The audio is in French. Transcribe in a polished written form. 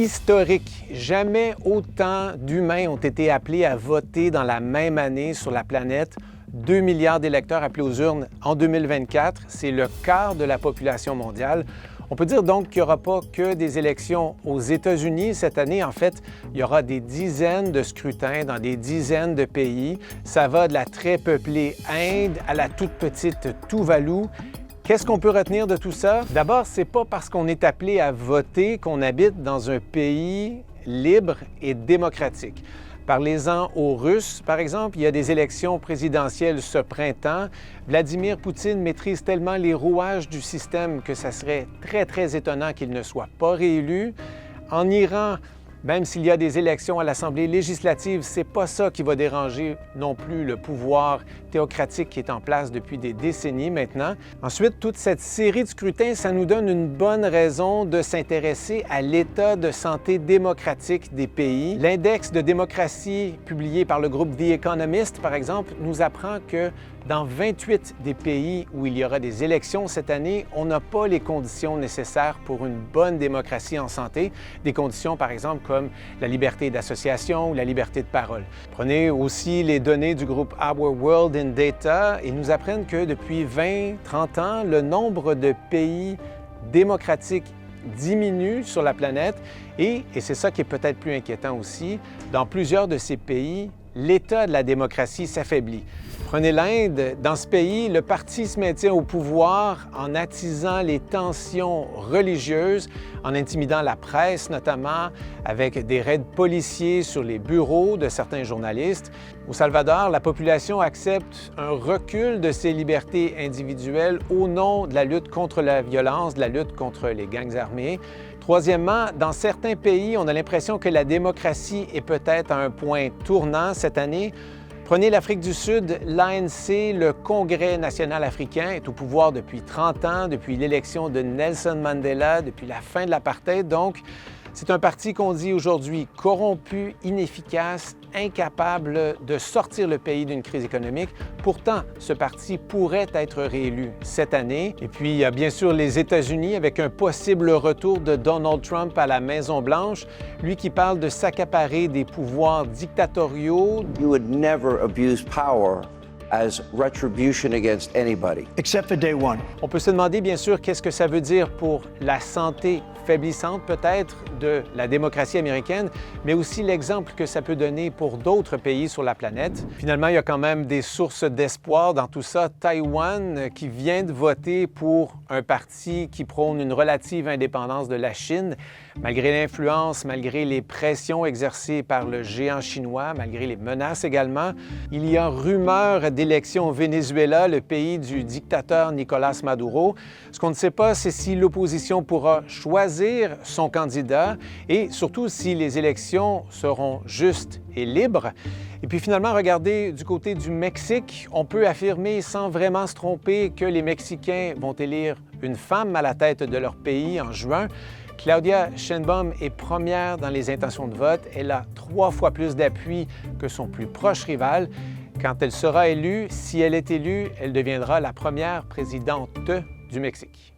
historique. Jamais autant d'humains ont été appelés à voter dans la même année sur la planète. 2 milliards d'électeurs appelés aux urnes en 2024. C'est le quart de la population mondiale. On peut dire donc qu'il n'y aura pas que des élections aux États-Unis cette année. En fait, il y aura des dizaines de scrutins dans des dizaines de pays. Ça va de la très peuplée Inde à la toute petite Tuvalu. Qu'est-ce qu'on peut retenir de tout ça? D'abord, c'est pas parce qu'on est appelé à voter qu'on habite dans un pays libre et démocratique. Parlez-en aux Russes, par exemple. Il y a des élections présidentielles ce printemps. Vladimir Poutine maîtrise tellement les rouages du système que ça serait très étonnant qu'il ne soit pas réélu. En Iran, même s'il y a des élections à l'Assemblée législative, c'est pas ça qui va déranger non plus le pouvoir théocratique qui est en place depuis des décennies maintenant. Ensuite, toute cette série de scrutins, ça nous donne une bonne raison de s'intéresser à l'état de santé démocratique des pays. L'index de démocratie publié par le groupe The Economist, par exemple, nous apprend que dans 28 des pays où il y aura des élections cette année, on n'a pas les conditions nécessaires pour une bonne démocratie en santé. Des conditions, par exemple, comme la liberté d'association ou la liberté de parole. Prenez aussi les données du groupe Our World in Data et nous apprennent que depuis 20-30 ans, le nombre de pays démocratiques diminue sur la planète et c'est ça qui est peut-être plus inquiétant aussi, dans plusieurs de ces pays, l'état de la démocratie s'affaiblit. Prenez l'Inde. Dans ce pays, le parti se maintient au pouvoir en attisant les tensions religieuses, en intimidant la presse notamment, avec des raids policiers sur les bureaux de certains journalistes. Au Salvador, la population accepte un recul de ses libertés individuelles au nom de la lutte contre la violence, de la lutte contre les gangs armés. Troisièmement, dans certains pays, on a l'impression que la démocratie est peut-être à un point tournant cette année. Prenez l'Afrique du Sud, l'ANC, le Congrès national africain, est au pouvoir depuis 30 ans, depuis l'élection de Nelson Mandela, depuis la fin de l'apartheid. Donc, c'est un parti qu'on dit aujourd'hui corrompu, inefficace, incapable de sortir le pays d'une crise économique. Pourtant, ce parti pourrait être réélu cette année. Et puis, il y a bien sûr les États-Unis avec un possible retour de Donald Trump à la Maison-Blanche, lui qui parle de s'accaparer des pouvoirs dictatoriaux. You would never abuse power as retribution against anybody. Except for day one. On peut se demander bien sûr qu'est-ce que ça veut dire pour la santé faiblissante peut-être de la démocratie américaine, mais aussi l'exemple que ça peut donner pour d'autres pays sur la planète. Finalement, il y a quand même des sources d'espoir dans tout ça. Taïwan, qui vient de voter pour un parti qui prône une relative indépendance de la Chine, malgré l'influence, malgré les pressions exercées par le géant chinois, malgré les menaces également. Il y a rumeur d'élections au Venezuela, le pays du dictateur Nicolás Maduro. Ce qu'on ne sait pas, c'est si l'opposition pourra choisir son candidat et surtout si les élections seront justes et libres. Et puis finalement, regardez du côté du Mexique, on peut affirmer sans vraiment se tromper que les Mexicains vont élire une femme à la tête de leur pays en juin. Claudia Sheinbaum est première dans les intentions de vote. Elle a 3 fois plus d'appui que son plus proche rival. Quand elle sera élue, si elle est élue, elle deviendra la première présidente du Mexique.